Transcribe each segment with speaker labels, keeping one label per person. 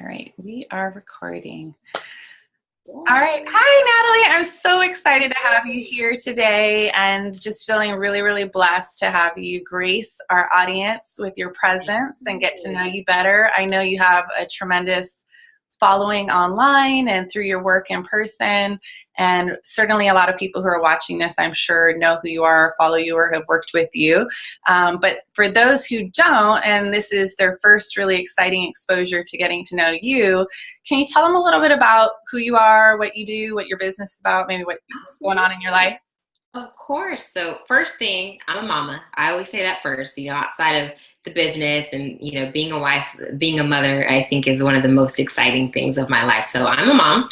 Speaker 1: All right, we are recording.
Speaker 2: Yeah.
Speaker 1: All right. Hi, Natalie. I'm so excited to have you here today and just feeling really, really blessed to have you grace our audience with your presence and get to know you better. I know you have a tremendous following online and through your work in person. And certainly a lot of people who are watching this, I'm sure, know who you are, follow you, or have worked with you. But for those who don't, and this is their first really exciting exposure to getting to know you, can you tell them a little bit about who you are, what you do, what your business is about, maybe what's going on in your life?
Speaker 2: Of course. So first thing, I'm a mama. I always say that first, outside of the business and, being a wife, being a mother, I think is one of the most exciting things of my life. So I'm a mom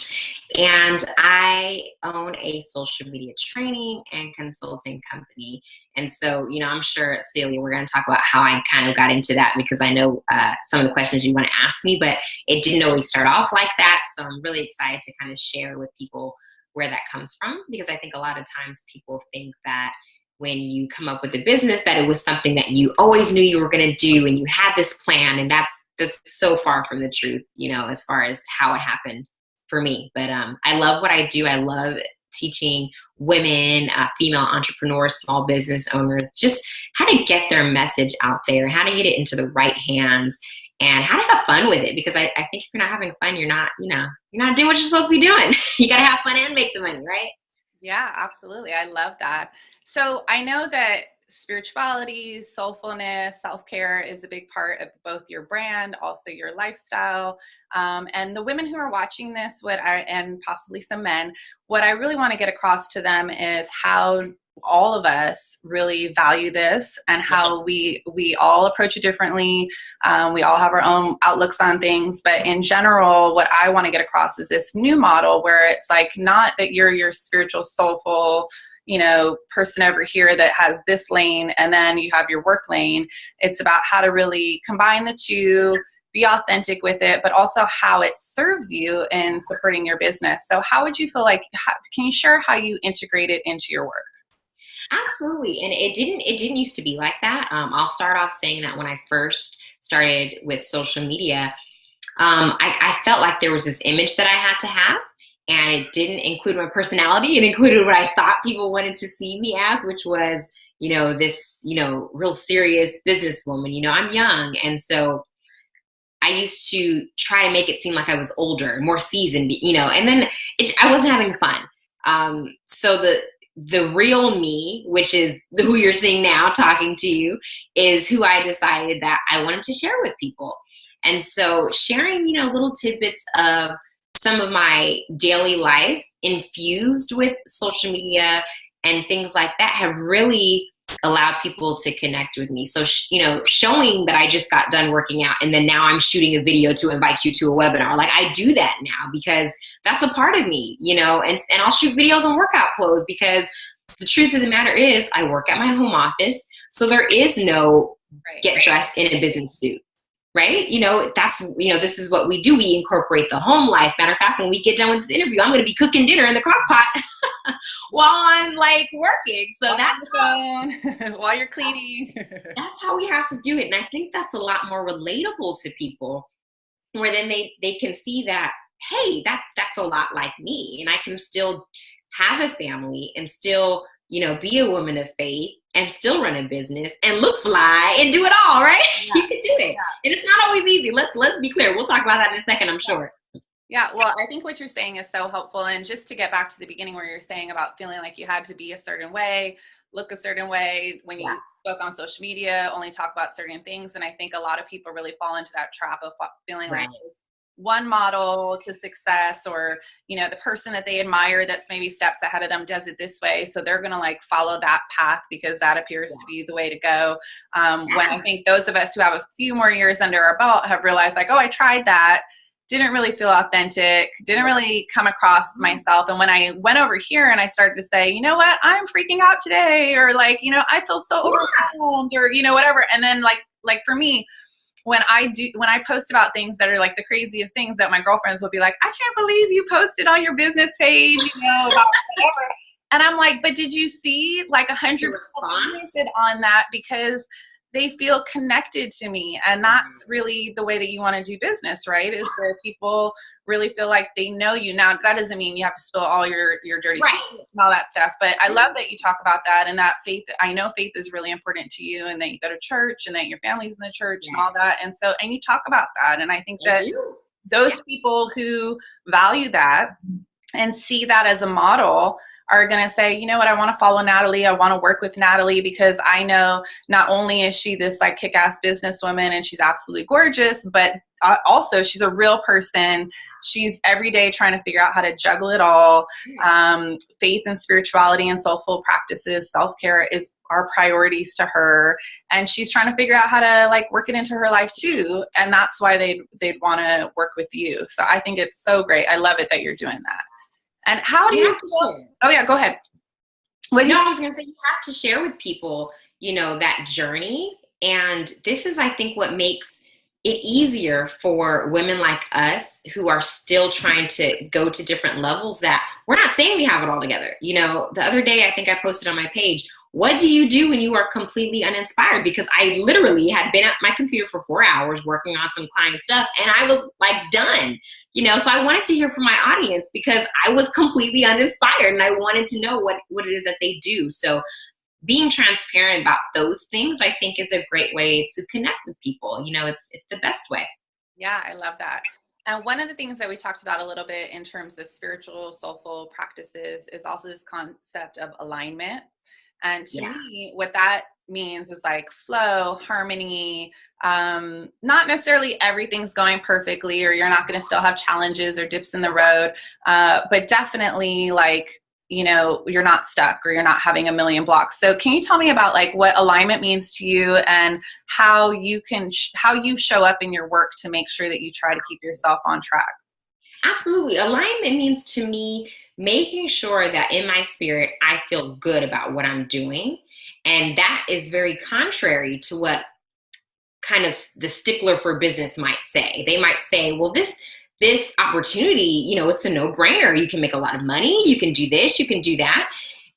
Speaker 2: and I own a social media training and consulting company. And so, I'm sure, Celia, we're going to talk about how I kind of got into that because I know some of the questions you want to ask me, but it didn't always start off like that. So I'm really excited to kind of share with people where that comes from, because I think a lot of times people think that when you come up with a business that it was something that you always knew you were going to do and you had this plan, and that's so far from the truth, as far as how it happened for me. But I love what I do. I love teaching women, female entrepreneurs, small business owners, just how to get their message out there, how to get it into the right hands, and how to have fun with it. Because I think if you're not having fun, you're not doing what you're supposed to be doing. You got to have fun and make the money, right?
Speaker 1: Yeah, absolutely. I love that. So I know that spirituality, soulfulness, self-care is a big part of both your brand, also your lifestyle. And the women who are watching this, and possibly some men, what I really want to get across to them is how all of us really value this and how we all approach it differently. We all have our own outlooks on things, but in general, what I want to get across is this new model where it's like, not that you're your spiritual, soulful, person over here that has this lane and then you have your work lane. It's about how to really combine the two, be authentic with it, but also how it serves you in supporting your business. So how would you feel like, can you share how you integrate it into your work?
Speaker 2: Absolutely. And it didn't used to be like that. I'll start off saying that when I first started with social media, I felt like there was this image that I had to have, and it didn't include my personality. It included what I thought people wanted to see me as, which was, this, real serious businesswoman. I'm young. And so I used to try to make it seem like I was older, more seasoned, and then I wasn't having fun. So the real me, which is who you're seeing now talking to you, is who I decided that I wanted to share with people. And so sharing, little tidbits of some of my daily life infused with social media and things like that have really allowed people to connect with me. So, showing that I just got done working out and then now I'm shooting a video to invite you to a webinar. Like, I do that now because that's a part of me, and I'll shoot videos on workout clothes because the truth of the matter is I work at my home office. So there is no get dressed in a business suit, right? This is what we do. We incorporate the home life. Matter of fact, when we get done with this interview, I'm going to be cooking dinner in the crock pot while I'm working. So that's
Speaker 1: while you're cleaning.
Speaker 2: That's how we have to do it. And I think that's a lot more relatable to people, where then they can see that, hey, that's a lot like me. And I can still have a family and still, be a woman of faith and still run a business and look fly and do it all, right? Yeah. You can do it. Yeah. And it's not always easy. Let's be clear. We'll talk about that in a second, I'm sure.
Speaker 1: Yeah, well, I think what you're saying is so helpful. And just to get back to the beginning where you're saying about feeling like you had to be a certain way, look a certain way when you spoke on social media, only talk about certain things. And I think a lot of people really fall into that trap of feeling like there's one model to success, or, the person that they admire that's maybe steps ahead of them does it this way. So they're going to follow that path because that appears to be the way to go. When I think those of us who have a few more years under our belt have realized I tried that. Didn't really feel authentic, didn't really come across myself. And when I went over here and I started to say, you know what, I'm freaking out today, or I feel so overwhelmed, or, whatever. And then like for me, when I post about things that are the craziest things, that my girlfriends will be like, I can't believe you posted on your business page, about whatever. And I'm like, but did you see 100% commented on that? Because they feel connected to me. And that's really the way that you want to do business, right? Is where people really feel like they know you. Now, that doesn't mean you have to spill all your dirty secrets and all that stuff. But I love that you talk about that, and that faith. I know faith is really important to you, and that you go to church, and that your family's in the church and all that. And so, and you talk about that. And I think that those people who value that and see that as a model are going to say, you know what, I want to follow Natalie. I want to work with Natalie because I know not only is she this like kick-ass businesswoman and she's absolutely gorgeous, but also she's a real person. She's every day trying to figure out how to juggle it all. Faith and spirituality and soulful practices, self-care are priorities to her. And she's trying to figure out how to like work it into her life too. And that's why they'd want to work with you. So I think it's so great. I love it that you're doing that. And how do you feel? Oh yeah, go ahead.
Speaker 2: I was going to say, you have to share with people, you know, that journey. And this is, I think, what makes it easier for women like us who are still trying to go to different levels, that we're not saying we have it all together. You know, the other day, I think I posted on my page, what do you do when you are completely uninspired? Because I literally had been at my computer for 4 hours working on some client stuff, and I was like done, you know? So I wanted to hear from my audience because I was completely uninspired, and I wanted to know what it is that they do. So being transparent about those things, I think, is a great way to connect with people. You know, it's the best way.
Speaker 1: Yeah, I love that. And one of the things that we talked about a little bit in terms of spiritual, soulful practices is also this concept of alignment. And to me, what that means is like flow, harmony, not necessarily everything's going perfectly, or you're not going to still have challenges or dips in the road, but definitely like, you know, you're not stuck or you're not having a million blocks. So can you tell me about like what alignment means to you and how you can, how you show up in your work to make sure that you try to keep yourself on track?
Speaker 2: Absolutely. Alignment means to me making sure that in my spirit, I feel good about what I'm doing. And that is very contrary to what kind of the stickler for business might say. They might say, well, this opportunity, you know, it's a no-brainer. You can make a lot of money. You can do this, you can do that.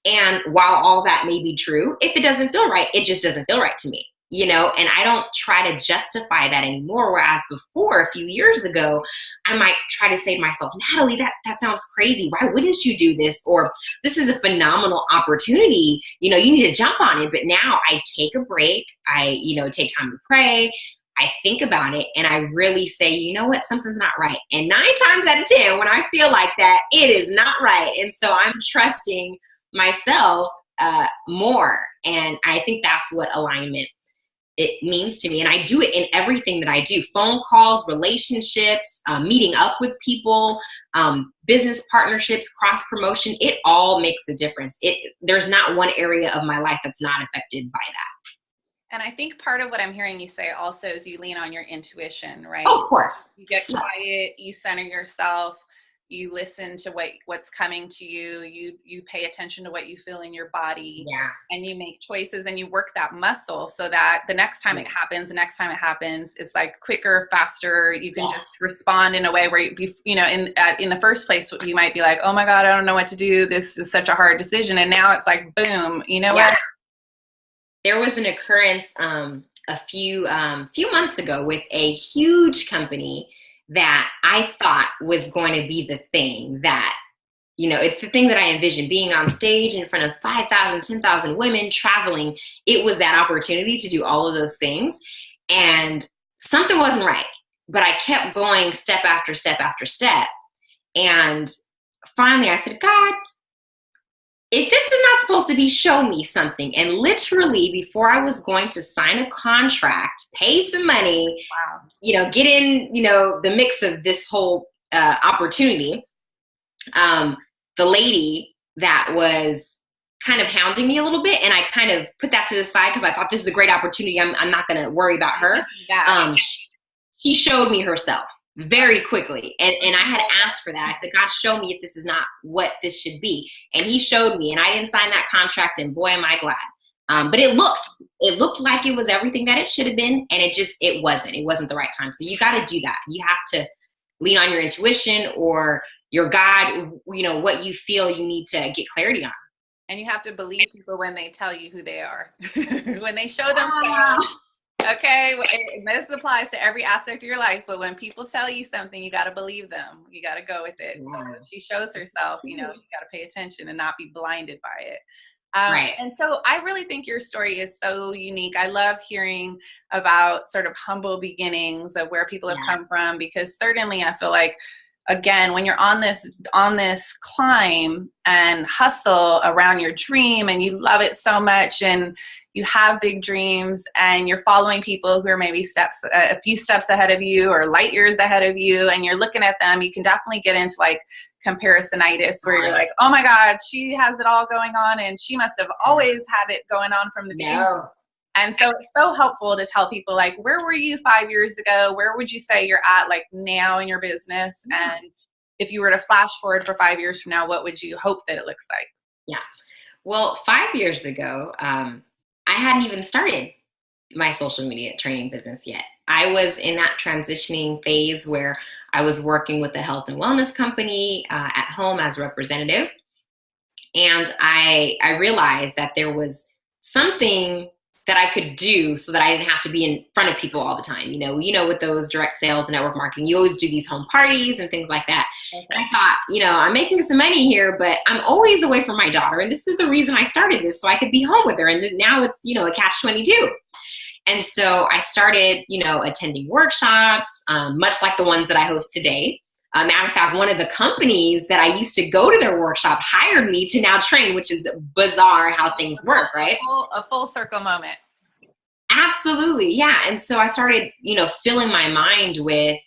Speaker 2: And while all that may be true, if it doesn't feel right, it just doesn't feel right to me. You know, and I don't try to justify that anymore. Whereas before, a few years ago, I might try to say to myself, Natalie, that sounds crazy. Why wouldn't you do this? Or this is a phenomenal opportunity. You know, you need to jump on it. But now I take a break. I, you know, take time to pray. I think about it, and I really say, you know what, something's not right. And 9 times out of 10, when I feel like that, it is not right. And so I'm trusting myself more. And I think that's what alignment it means to me. And I do it in everything that I do: phone calls, relationships, meeting up with people, business partnerships, cross promotion. It all makes a difference. There's not one area of my life that's not affected by that.
Speaker 1: And I think part of what I'm hearing you say also is you lean on your intuition, right?
Speaker 2: Oh, of course.
Speaker 1: You get quiet, you center yourself, you listen to what's coming to you, you pay attention to what you feel in your body, and you make choices and you work that muscle so that the next time it happens, it's like quicker, faster. You can just respond in a way where you know, in the first place, you might be like, oh my God, I don't know what to do. This is such a hard decision. And now it's like, boom, you know what?
Speaker 2: There was an occurrence a few months ago with a huge company that I thought was going to be the thing that, you know, it's the thing that I envisioned, being on stage in front of 5,000, 10,000 women, traveling. It was that opportunity to do all of those things. And something wasn't right, but I kept going step after step after step. And finally I said, God, if this is not supposed to be, show me something. And literally before I was going to sign a contract, pay some money, you know, get in, you know, the mix of this whole opportunity, the lady that was kind of hounding me a little bit, and I kind of put that to the side because I thought this is a great opportunity. I'm not going to worry about her. She showed me herself very quickly. And I had asked for that. I said, God, show me if this is not what this should be. And he showed me, and I didn't sign that contract, and boy, am I glad. But it looked like it was everything that it should have been. And it wasn't the right time. So you got to do that. You have to lean on your intuition or your God, you know, what you feel you need to get clarity on.
Speaker 1: And you have to believe people when they tell you who they are. When they show themselves, Okay, this applies to every aspect of your life, but when people tell you something, you got to believe them. You got to go with it. So
Speaker 2: Yeah.
Speaker 1: if she shows herself, you got to pay attention and not be blinded by it.
Speaker 2: Right.
Speaker 1: And so I really think your story is so unique. I love hearing about sort of humble beginnings of where people have come from, because certainly I feel like, again, when you're on this climb and hustle around your dream and you love it so much and you have big dreams and you're following people who are maybe a few steps ahead of you or light years ahead of you, and you're looking at them, you can definitely get into like comparisonitis where you're like, oh my God, she has it all going on and she must have always had it going on from the beginning. And so it's so helpful to tell people, like, where were you 5 years ago? Where would you say you're at like now in your business? And if you were to flash forward for 5 years from now, what would you hope that it looks like?
Speaker 2: Yeah. Well, 5 years ago, I hadn't even started my social media training business yet. I was in that transitioning phase where I was working with a health and wellness company at home as a representative. And I realized that there was something that I could do so that I didn't have to be in front of people all the time. With those direct sales and network marketing, you always do these home parties and things like that. Okay. And I thought, I'm making some money here, but I'm always away from my daughter. And this is the reason I started this, so I could be home with her. And now it's, a catch-22. And so I started, attending workshops, much like the ones that I host today. Matter of fact, one of the companies that I used to go to their workshop hired me to now train, which is bizarre how things work, right?
Speaker 1: A full circle moment.
Speaker 2: Absolutely. Yeah. And so I started, filling my mind with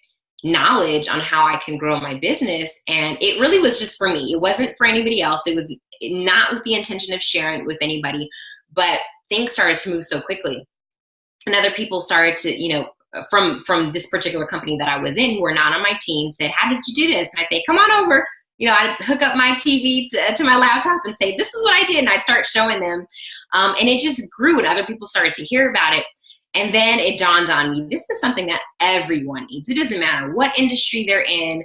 Speaker 2: knowledge on how I can grow my business. And it really was just for me. It wasn't for anybody else. It was not with the intention of sharing it with anybody, but things started to move so quickly. And other people started to, from this particular company that I was in, who were not on my team, said, how did you do this? And I'd say, come on over. I'd hook up my TV to my laptop and say, this is what I did. And I'd start showing them. And it just grew, and other people started to hear about it. And then it dawned on me, this is something that everyone needs. It doesn't matter what industry they're in,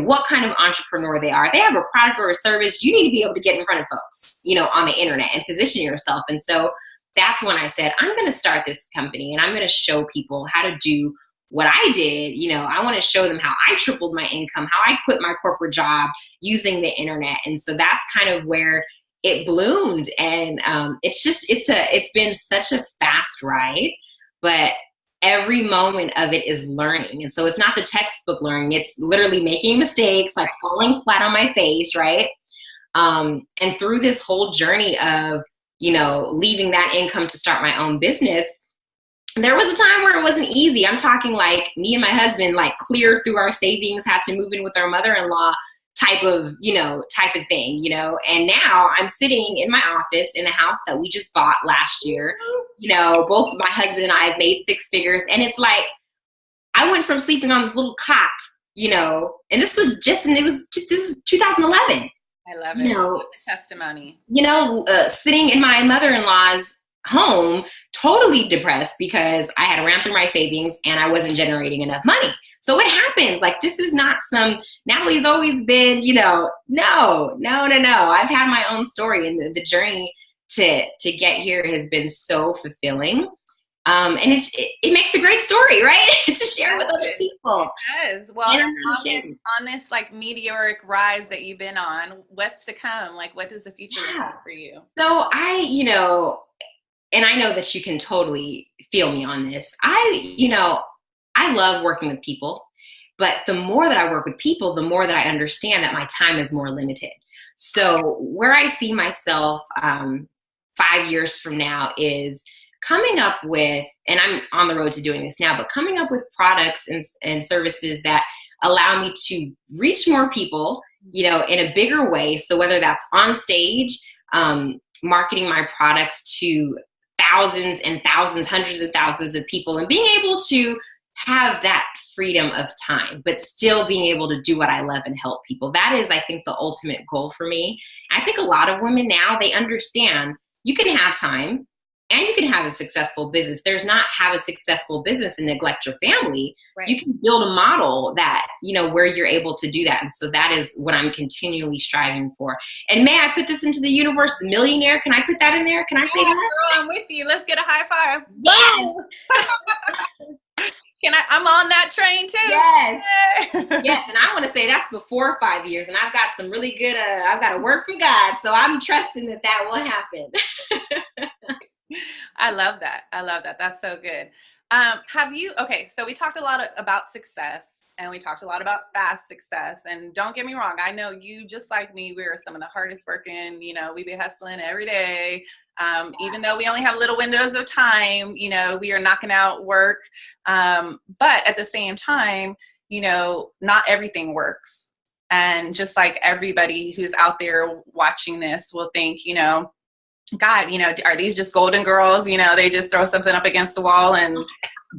Speaker 2: what kind of entrepreneur they are. They have a product or a service. You need to be able to get in front of folks, on the internet and position yourself. And so that's when I said, I'm going to start this company and I'm going to show people how to do what I did. I want to show them how I tripled my income, how I quit my corporate job using the internet. And so that's kind of where it bloomed. And it's been such a fast ride, but every moment of it is learning. And so it's not the textbook learning. It's literally making mistakes, like falling flat on my face, right? And through this whole journey of, leaving that income to start my own business, there was a time where it wasn't easy. I'm talking like me and my husband, like cleared through our savings, had to move in with our mother-in-law type of thing, and now I'm sitting in my office in the house that we just bought last year. Both my husband and I have made six figures, and it's like, I went from sleeping on this little cot, and this is 2011.
Speaker 1: I love it. Testimony.
Speaker 2: Sitting in my mother-in-law's home, totally depressed because I had ran through my savings and I wasn't generating enough money. So it happens. Like, this is not Natalie's always been, no. I've had my own story, and the journey to get here has been so fulfilling. And it makes a great story, right? To share with other people.
Speaker 1: It does. Well, on this like meteoric rise that you've been on, what's to come? Like, what does the future look like for you?
Speaker 2: So and I know that you can totally feel me on this. I love working with people, but the more that I work with people, the more that I understand that my time is more limited. So where I see myself 5 years from now is coming up with, and I'm on the road to doing this now, but coming up with products and services that allow me to reach more people, in a bigger way. So whether that's on stage, marketing my products to thousands and thousands, hundreds of thousands of people, and being able to have that freedom of time, but still being able to do what I love and help people. That is, I think, the ultimate goal for me. I think a lot of women now, they understand you can have time, and you can have a successful business. There's not have a successful business and neglect your family.
Speaker 1: Right.
Speaker 2: You can build a model that, where you're able to do that. And so that is what I'm continually striving for. And may I put this into the universe? Millionaire, can I put that in there? Can I say that?
Speaker 1: Girl, I'm with you. Let's get a high five.
Speaker 2: Yes.
Speaker 1: I'm on that train too.
Speaker 2: Yes. Yes. And I want to say that's before 5 years. And I've got some really good, I've got to work for God. So I'm trusting that will happen.
Speaker 1: I love that. That's so good. So we talked a lot about success, and we talked a lot about fast success. And don't get me wrong, I know you, just like me, we're some of the hardest working, we be hustling every day. Even though we only have little windows of time, we are knocking out work. But at the same time, not everything works. And just like everybody who's out there watching this will think, God, are these just golden girls? They just throw something up against the wall and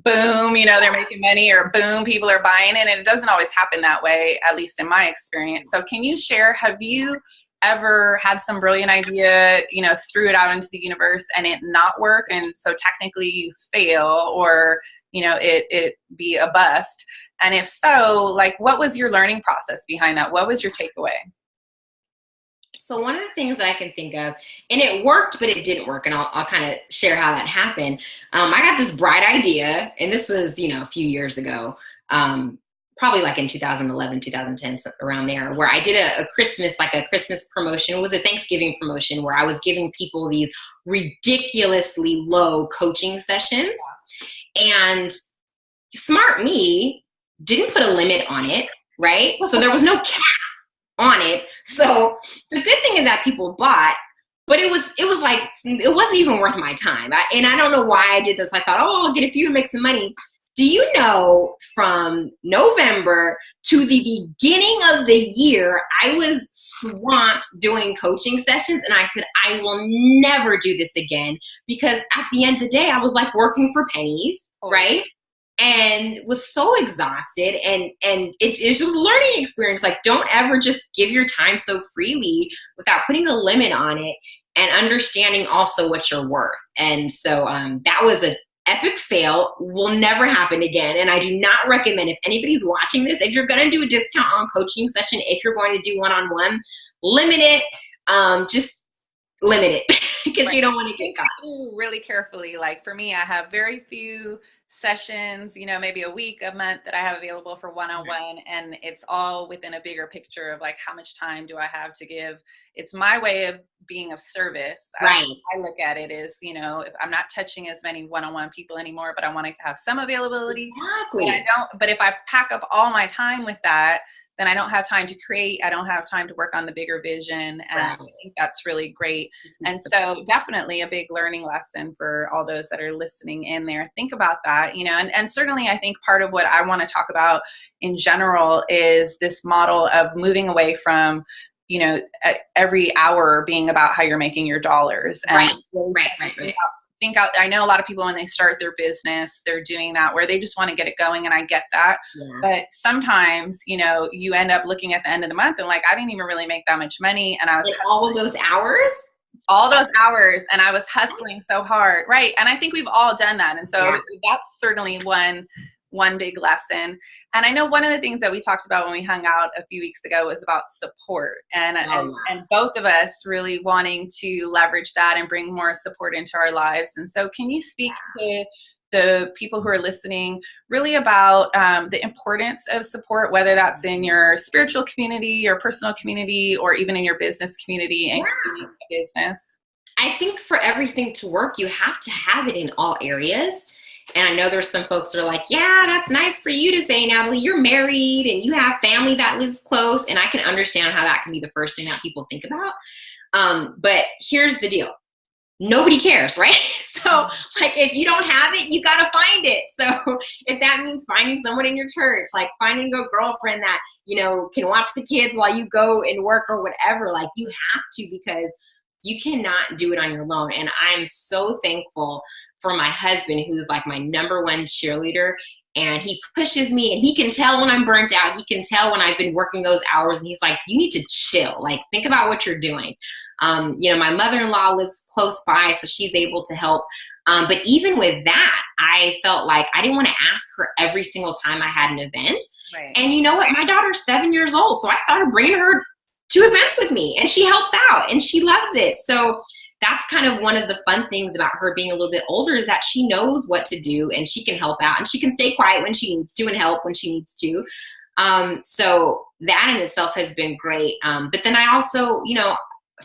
Speaker 1: boom, they're making money, or boom, people are buying it. And it doesn't always happen that way, at least in my experience. So can you share, have you ever had some brilliant idea, threw it out into the universe and it not work? And so technically you fail, or, it be a bust. And if so, like, what was your learning process behind that? What was your takeaway?
Speaker 2: So one of the things that I can think of, and it worked, but it didn't work, and I'll kind of share how that happened. I got this bright idea, and this was, a few years ago, probably like in 2011, 2010, around there, where I did a Christmas promotion. It was a Thanksgiving promotion where I was giving people these ridiculously low coaching sessions. And smart me didn't put a limit on it, right? So there was no cap on it. So the good thing is that people bought, but it wasn't even worth my time. And I don't know why I did this. I thought, I'll get a few to make some money. Do you know, from November to the beginning of the year, I was swamped doing coaching sessions, and I said, I will never do this again, because at the end of the day, I was like working for pennies, right? And was so exhausted, and it was a learning experience. Like, don't ever just give your time so freely without putting a limit on it and understanding also what you're worth. And so that was an epic fail. Will never happen again. And I do not recommend, if anybody's watching this, if you're going to do a discount on coaching session, if you're going to do one-on-one, limit it. Just limit it, because you don't want to get caught.
Speaker 1: Really carefully. Like, for me, I have very few sessions, maybe a week, a month, that I have available for one-on-one, and it's all within a bigger picture of like, how much time do I have to give? It's my way of being of service.
Speaker 2: Right.
Speaker 1: I look at it as, if I'm not touching as many one-on-one people anymore, but I want to have some availability.
Speaker 2: Exactly.
Speaker 1: But if I pack up all my time with that, then I don't have time to create. I don't have time to work on the bigger vision. And right. I think that's really great. And so definitely a big learning lesson for all those that are listening in there. Think about that, and certainly I think part of what I want to talk about in general is this model of moving away from, every hour being about how you're making your dollars. And
Speaker 2: right.
Speaker 1: Think out. I know a lot of people, when they start their business, they're doing that where they just want to get it going. And I get that. Yeah. But sometimes, you end up looking at the end of the month and like, I didn't even really make that much money. And I was
Speaker 2: all those hours,
Speaker 1: and I was hustling so hard. Right. And I think we've all done that. And so that's certainly one big lesson. And I know one of the things that we talked about when we hung out a few weeks ago was about support, and both of us really wanting to leverage that and bring more support into our lives. And so can you speak to the people who are listening really about the importance of support, whether that's in your spiritual community, your personal community, or even in your business community and a business?
Speaker 2: I think for everything to work, you have to have it in all areas. And I know there's some folks that are like, yeah, that's nice for you to say, Natalie, you're married and you have family that lives close. And I can understand how that can be the first thing that people think about. But here's the deal. Nobody cares, right? So like, if you don't have it, you got to find it. So if that means finding someone in your church, like finding a girlfriend that, can watch the kids while you go and work or whatever, like you have to, because you cannot do it on your own. And I'm so thankful for my husband, who's like my number one cheerleader, and he pushes me, and he can tell when I'm burnt out. He can tell when I've been working those hours, and he's like, you need to chill. Like, think about what you're doing. My mother-in-law lives close by, so she's able to help. But even with that, I felt like I didn't want to ask her every single time I had an event.
Speaker 1: Right.
Speaker 2: And you know what? My daughter's 7 years old, so I started bringing her to events with me, and she helps out, and she loves it. So that's kind of one of the fun things about her being a little bit older, is that she knows what to do, and she can help out, and she can stay quiet when she needs to and help when she needs to. So that in itself has been great. But then I also,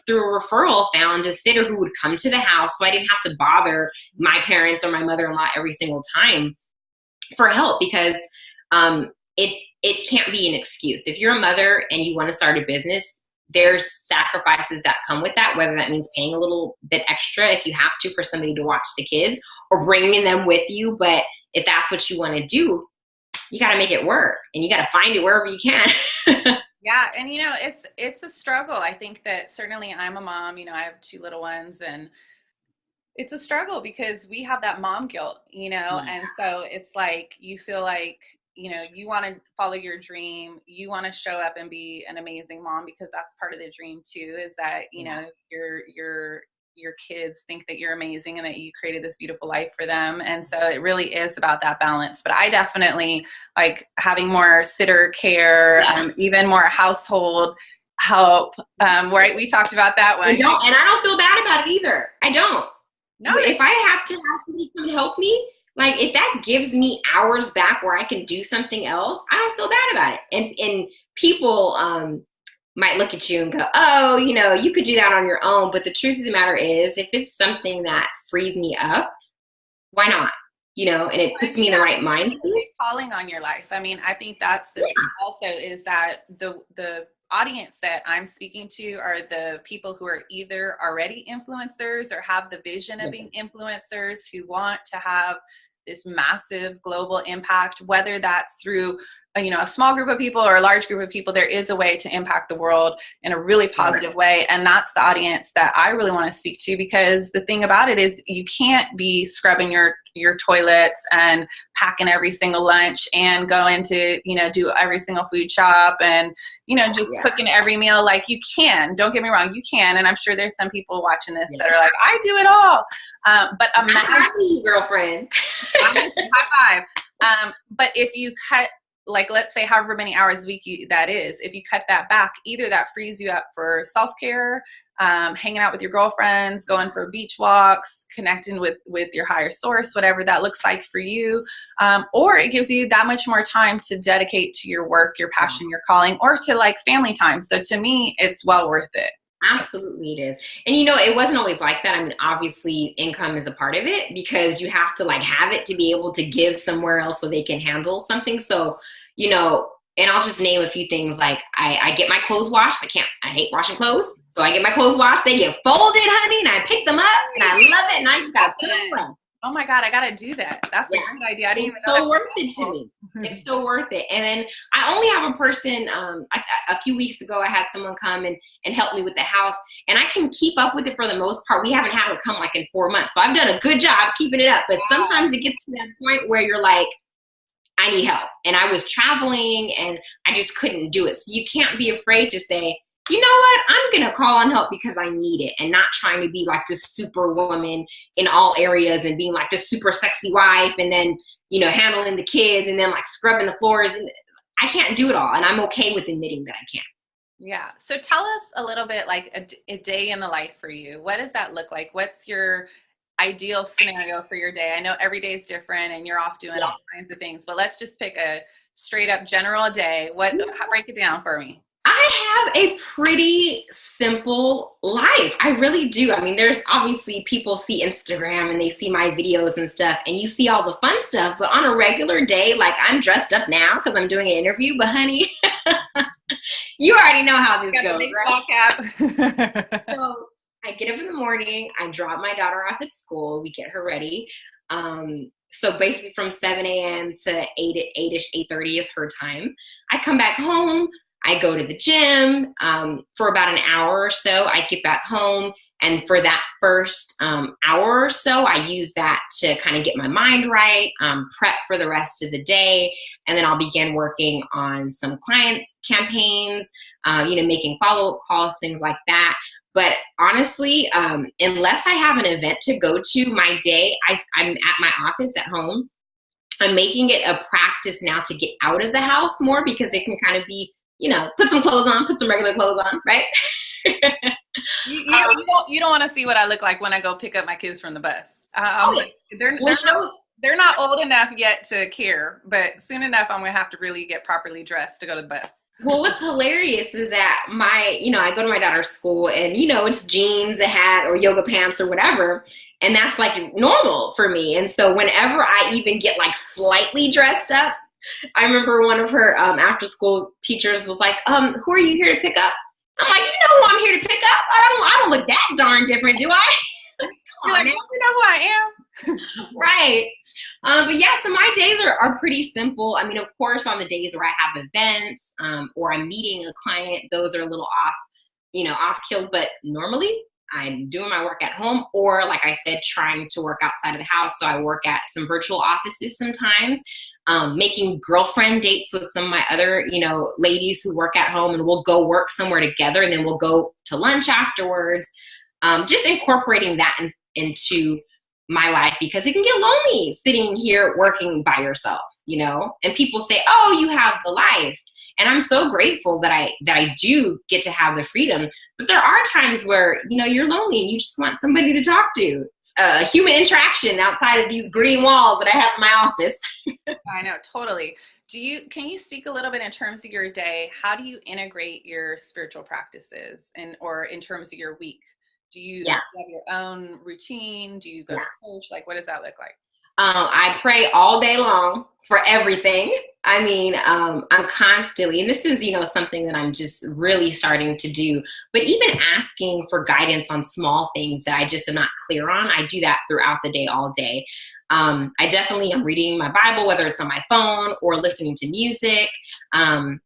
Speaker 2: through a referral, found a sitter who would come to the house, so I didn't have to bother my parents or my mother-in-law every single time for help, because it can't be an excuse. If you're a mother and you want to start a business, there's sacrifices that come with that, whether that means paying a little bit extra if you have to for somebody to watch the kids, or bringing them with you. But if that's what you want to do, you got to make it work, and you got to find it wherever you can.
Speaker 1: Yeah. And, it's a struggle. I think that certainly I'm a mom, I have 2 little ones, and it's a struggle because we have that mom guilt,
Speaker 2: Yeah.
Speaker 1: and so it's like, you feel like, you want to follow your dream. You want to show up and be an amazing mom, because that's part of the dream too, is that, your kids think that you're amazing and that you created this beautiful life for them. And so it really is about that balance. But I definitely like having more sitter care,
Speaker 2: Yes.
Speaker 1: even more household help. Right. We talked about that one.
Speaker 2: And I don't feel bad about it either. I don't.
Speaker 1: No,
Speaker 2: if I have to have somebody come help me, like if that gives me hours back where I can do something else, I don't feel bad about it. And people might look at you and go, oh, you could do that on your own. But the truth of the matter is, if it's something that frees me up, why not? And it puts me in the right mindset.
Speaker 1: Calling on your life. I mean, I think that's the thing also, is that the audience that I'm speaking to are the people who are either already influencers or have the vision of being influencers, who want to have this massive global impact, whether that's through a small group of people or a large group of people. There is a way to impact the world in a really positive way. And that's the audience that I really want to speak to, because the thing about it is, you can't be scrubbing your toilets and packing every single lunch and going to, do every single food shop and, just cooking every meal. Like, you can, don't get me wrong, you can. And I'm sure there's some people watching this that are like, I do it all. But imagine,
Speaker 2: girlfriend.
Speaker 1: High five. But if you cut, like, let's say however many hours a week that is, if you cut that back, either that frees you up for self-care, hanging out with your girlfriends, going for beach walks, connecting with your higher source, whatever that looks like for you, or it gives you that much more time to dedicate to your work, your passion, your calling, or to like family time. So to me, it's well worth it.
Speaker 2: Absolutely it is. And it wasn't always like that. I mean, obviously income is a part of it, because you have to like have it to be able to give somewhere else so they can handle something. So, and I'll just name a few things. Like I get my clothes washed. I hate washing clothes. So I get my clothes washed. They get folded, honey, and I pick them up, and I love it. And I just got to put them away.
Speaker 1: Oh my God, I got to do that. That's a great idea. I didn't even know.
Speaker 2: It's so worth it to me. It's so worth it. And then I only have a person, a few weeks ago, I had someone come and help me with the house, and I can keep up with it for the most part. We haven't had her come like in 4 months. So I've done a good job keeping it up. But sometimes it gets to that point where you're like, I need help. And I was traveling and I just couldn't do it. So you can't be afraid to say, you know what, I'm going to call on help because I need it, and not trying to be like this super woman in all areas and being like this super sexy wife, and then, handling the kids, and then like scrubbing the floors. And I can't do it all. And I'm okay with admitting that I can't.
Speaker 1: Yeah. So tell us a little bit, like a day in the life for you. What does that look like? What's your ideal scenario for your day? I know every day is different and you're off doing all kinds of things, but let's just pick a straight up general day. Break it down for me.
Speaker 2: I have a pretty simple life. I really do. I mean, there's obviously people see Instagram and they see my videos and stuff, and you see all the fun stuff, but on a regular day, like, I'm dressed up now because I'm doing an interview, but honey, you already know how this goes, right? So I get up in the morning, I drop my daughter off at school, we get her ready. So basically from 7 a.m. to 8-ish, 8:30 is her time. I come back home. I go to the gym for about an hour or so. I get back home, and for that first hour or so, I use that to kind of get my mind right, prep for the rest of the day, and then I'll begin working on some client campaigns, making follow-up calls, things like that. But honestly, unless I have an event to go to, my day, I'm at my office at home. I'm making it a practice now to get out of the house more because it can kind of be, put some clothes on, put some regular clothes on, right?
Speaker 1: You don't want to see what I look like when I go pick up my kids from the bus.
Speaker 2: Oh,
Speaker 1: They're
Speaker 2: well,
Speaker 1: they're not old enough yet to care, but soon enough I'm gonna have to really get properly dressed to go to the bus.
Speaker 2: well, what's hilarious is that I go to my daughter's school and, it's jeans, a hat, or yoga pants or whatever. And that's like normal for me. And so whenever I even get like slightly dressed up, I remember one of her after school teachers was like, who are you here to pick up? I'm like, who I'm here to pick up? I don't look that darn different, do I?
Speaker 1: You're like, you know who I am?
Speaker 2: Right. But yeah, so my days are pretty simple. I mean, of course, on the days where I have events or I'm meeting a client, those are a little off kill. But normally I'm doing my work at home or, like I said, trying to work outside of the house. So I work at some virtual offices sometimes, making girlfriend dates with some of my other, ladies who work at home, and we'll go work somewhere together and then we'll go to lunch afterwards. Just incorporating that into my life because it can get lonely sitting here working by yourself, and people say, oh, you have the life. And I'm so grateful that I do get to have the freedom. But there are times where, you're lonely and you just want somebody to talk to. Human interaction outside of these green walls that I have in my office.
Speaker 1: I know, totally. Can you speak a little bit in terms of your day? How do you integrate your spiritual practices or in terms of your week? Do you have your own routine? Do you go to church? Like, what does that look like?
Speaker 2: I pray all day long for everything. I mean, I'm constantly, and this is, something that I'm just really starting to do, but even asking for guidance on small things that I just am not clear on, I do that throughout the day, all day. I definitely am reading my Bible, whether it's on my phone or listening to music. I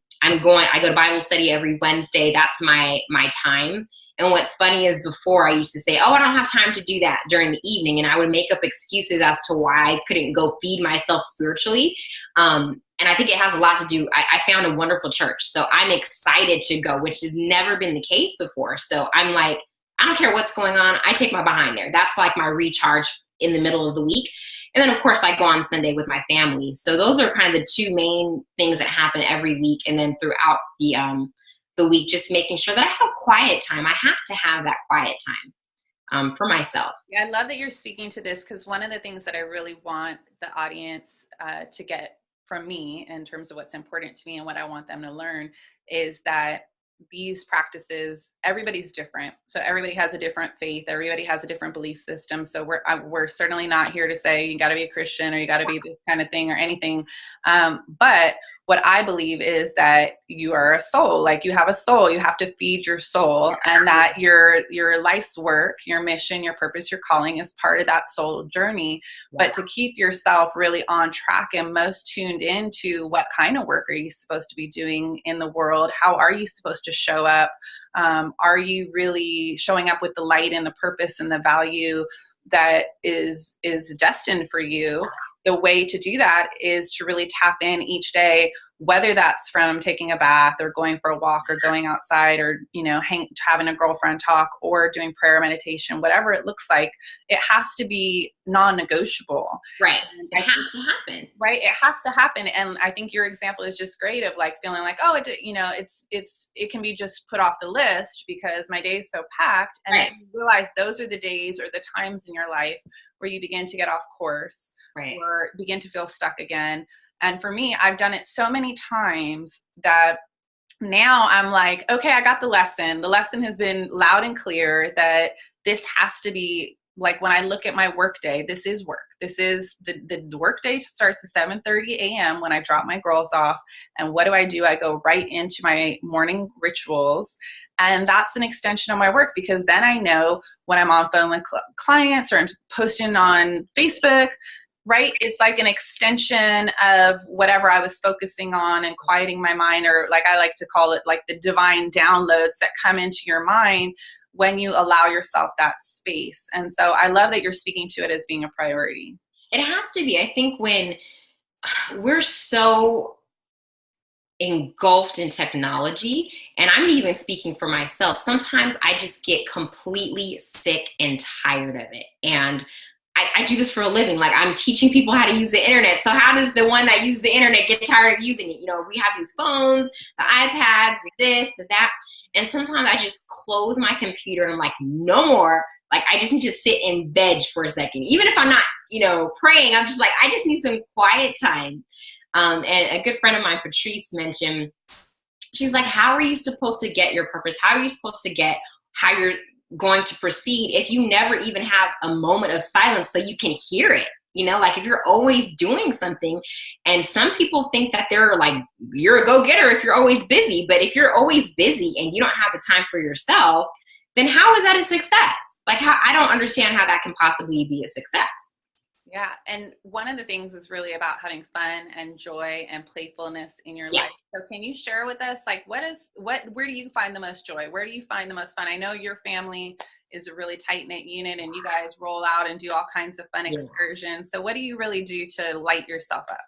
Speaker 2: go to Bible study every Wednesday. That's my time. And what's funny is before I used to say, oh, I don't have time to do that during the evening. And I would make up excuses as to why I couldn't go feed myself spiritually. And I think it has a lot to do. I found a wonderful church. So I'm excited to go, which has never been the case before. So I'm like, I don't care what's going on. I take my behind there. That's like my recharge in the middle of the week. And then, of course, I go on Sunday with my family. So those are kind of the two main things that happen every week. And then throughout the week, just making sure that I have quiet time. I have to have that quiet time for myself.
Speaker 1: Yeah, I love that you're speaking to this because one of the things that I really want the audience to get from me in terms of what's important to me and what I want them to learn is that these practices, everybody's different. So everybody has a different faith. Everybody has a different belief system. So we're certainly not here to say you got to be a Christian or you got to be this kind of thing or anything. But what I believe is that you are a soul, like you have a soul, you have to feed your soul, and that your life's work, your mission, your purpose, your calling is part of that soul journey. But to keep yourself really on track and most tuned into what kind of work are you supposed to be doing in the world? How are you supposed to show up? Are you really showing up with the light and the purpose and the value that is destined for you? The way to do that is to really tap in each day, whether that's from taking a bath or going for a walk or going outside or, having a girlfriend talk or doing prayer meditation, whatever it looks like, it has to be non-negotiable.
Speaker 2: Right. It has to happen.
Speaker 1: Right. It has to happen. And I think your example is just great of like feeling like, oh, it can be just put off the list because my day is so packed. And then you realize those are the days or the times in your life where you begin to get off course or begin to feel stuck again. And for me, I've done it so many times that now I'm like, okay, I got the lesson. The lesson has been loud and clear that this has to be like when I look at my work day, this is work. This is the work day starts at 7:30 a.m. when I drop my girls off. And what do? I go right into my morning rituals. And that's an extension of my work because then I know when I'm on phone with clients or I'm posting on Facebook, right? It's like an extension of whatever I was focusing on and quieting my mind, or like I like to call it like the divine downloads that come into your mind when you allow yourself that space. And so I love that you're speaking to it as being a priority.
Speaker 2: It has to be. I think when we're so engulfed in technology. And I'm even speaking for myself. Sometimes I just get completely sick and tired of it. And I do this for a living. Like, I'm teaching people how to use the internet. So how does the one that uses the internet get tired of using it? You know, we have these phones, the iPads, the this, the that. And sometimes I just close my computer and I'm like, no more. Like, I just need to sit and veg for a second. Even if I'm not, you know, praying, I'm just like, I just need some quiet time. And a good friend of mine, Patrice, mentioned, she's like, how are you supposed to get your purpose? How are you supposed to get how you're going to proceed if you never even have a moment of silence so you can hear it? You know, like, if you're always doing something, and some people think that they're like, you're a go-getter if you're always busy. But if you're always busy and you don't have the time for yourself, then how is that a success? Like, how, I don't understand how that can possibly be a success.
Speaker 1: Yeah. And one of the things is really about having fun and joy and playfulness in your life. So can you share with us, like, where do you find the most joy? Where do you find the most fun? I know your family is a really tight knit unit and you guys roll out and do all kinds of fun excursions. So what do you really do to light yourself up?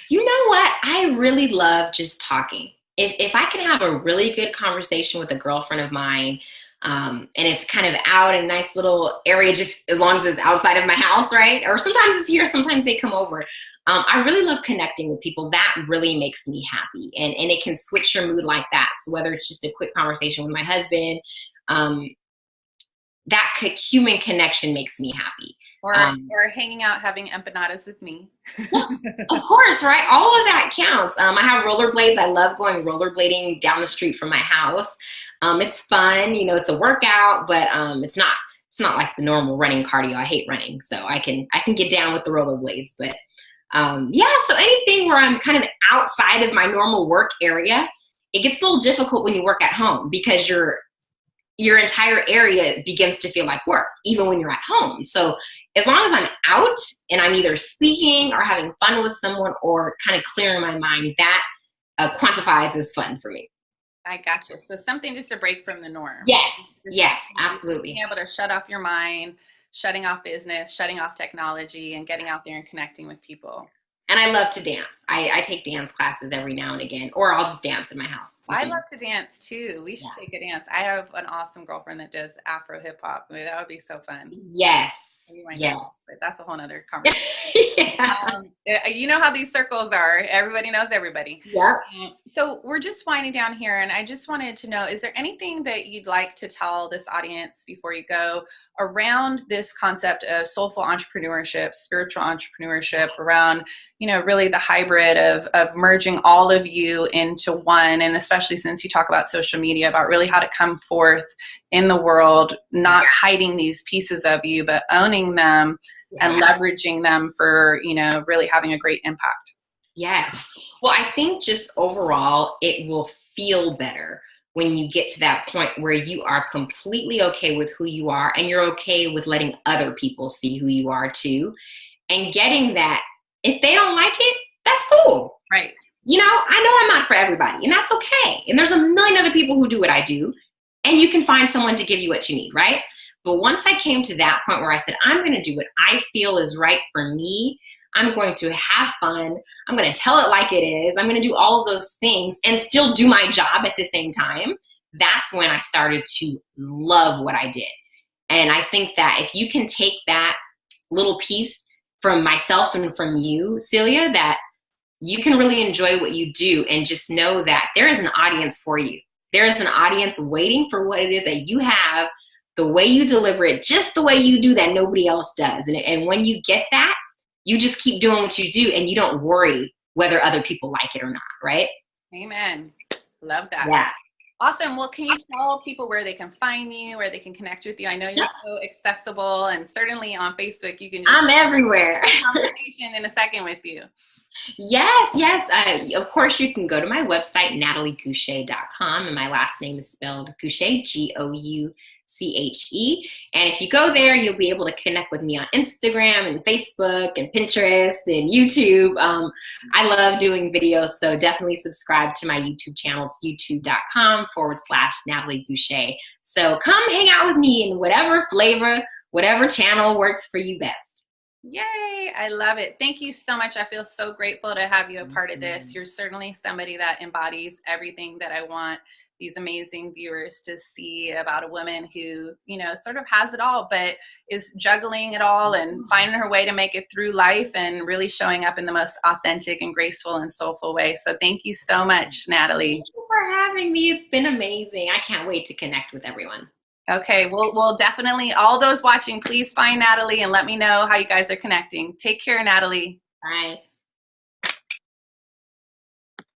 Speaker 2: You know what? I really love just talking. If I can have a really good conversation with a girlfriend of mine, and it's kind of out in a nice little area, just as long as it's outside of my house, right? Or sometimes it's here, sometimes they come over. I really love connecting with people. That really makes me happy. And it can switch your mood like that. So whether it's just a quick conversation with my husband, that human connection makes me happy.
Speaker 1: Or hanging out, having empanadas with me.
Speaker 2: Yes, of course, right? All of that counts. I have rollerblades. I love going rollerblading down the street from my house. It's fun, you know, it's a workout, but it's not like the normal running cardio. I hate running, so I can get down with the rollerblades. But yeah, so anything where I'm kind of outside of my normal work area, it gets a little difficult when you work at home because your entire area begins to feel like work, even when you're at home. So as long as I'm out and I'm either speaking or having fun with someone or kind of clearing my mind, that quantifies as fun for me.
Speaker 1: I gotcha. So something just to break from the norm.
Speaker 2: Yes, absolutely.
Speaker 1: Being able to shut off your mind, shutting off business, shutting off technology, and getting out there and connecting with people.
Speaker 2: And I love to dance. I take dance classes every now and again, or I'll just dance in my house.
Speaker 1: I love to dance too. We should take a dance. I have an awesome girlfriend that does Afro hip hop. I mean, that would be so fun.
Speaker 2: Yes.
Speaker 1: But that's a whole nother conversation. You know how these circles are. Everybody knows everybody.
Speaker 2: Yeah.
Speaker 1: So we're just winding down here, and I just wanted to know, is there anything that you'd like to tell this audience before you go around this concept of soulful entrepreneurship, spiritual entrepreneurship, around, you know, really the hybrid of merging all of you into one, and especially since you talk about social media, about really how to come forth in the world, not hiding these pieces of you, but owning them and leveraging them for, you know, really having a great impact.
Speaker 2: Yes. Well, I think just overall, it will feel better when you get to that point where you are completely okay with who you are and you're okay with letting other people see who you are too. And getting that, if they don't like it, that's cool.
Speaker 1: Right.
Speaker 2: You know, I know I'm not for everybody, and that's okay. And there's a million other people who do what I do, and you can find someone to give you what you need, right? But once I came to that point where I said, I'm going to do what I feel is right for me, I'm going to have fun, I'm going to tell it like it is, I'm going to do all of those things and still do my job at the same time, that's when I started to love what I did. And I think that if you can take that little piece from myself and from you, Celia, that you can really enjoy what you do and just know that there is an audience for you. There is an audience waiting for what it is that you have, the way you deliver it, just the way you do that nobody else does. And when you get that, you just keep doing what you do and you don't worry whether other people like it or not, right?
Speaker 1: Amen. Love that.
Speaker 2: Yeah.
Speaker 1: Awesome. Well, can you tell people where they can find you, where they can connect with you? I know you're so accessible, and certainly on Facebook, you can just
Speaker 2: I'm everywhere.
Speaker 1: Conversation in a second with you.
Speaker 2: Yes. Of course, you can go to my website, nataliegouche.com, and my last name is spelled Gouche, Gouche. And if you go there, you'll be able to connect with me on Instagram and Facebook and Pinterest and YouTube. I love doing videos, so definitely subscribe to my YouTube channel. It's youtube.com/Natalie Gouche. So come hang out with me in whatever flavor, whatever channel works for you best.
Speaker 1: Yay, I love it. Thank you so much. I feel so grateful to have you a part of this.
Speaker 2: Mhm.
Speaker 1: You're certainly somebody that embodies everything that I want these amazing viewers to see about a woman who, you know, sort of has it all, but is juggling it all and
Speaker 2: Yeah.
Speaker 1: finding her way to make it through life and really showing up in the most authentic and graceful and soulful way. So thank you so much,
Speaker 2: Thank
Speaker 1: Natalie.
Speaker 2: you for having me. It's been amazing. I can't wait to connect with everyone.
Speaker 1: Okay, we'll definitely, all those watching, please find Natalie and let me know how you guys are connecting. Take care, Natalie.
Speaker 2: Bye.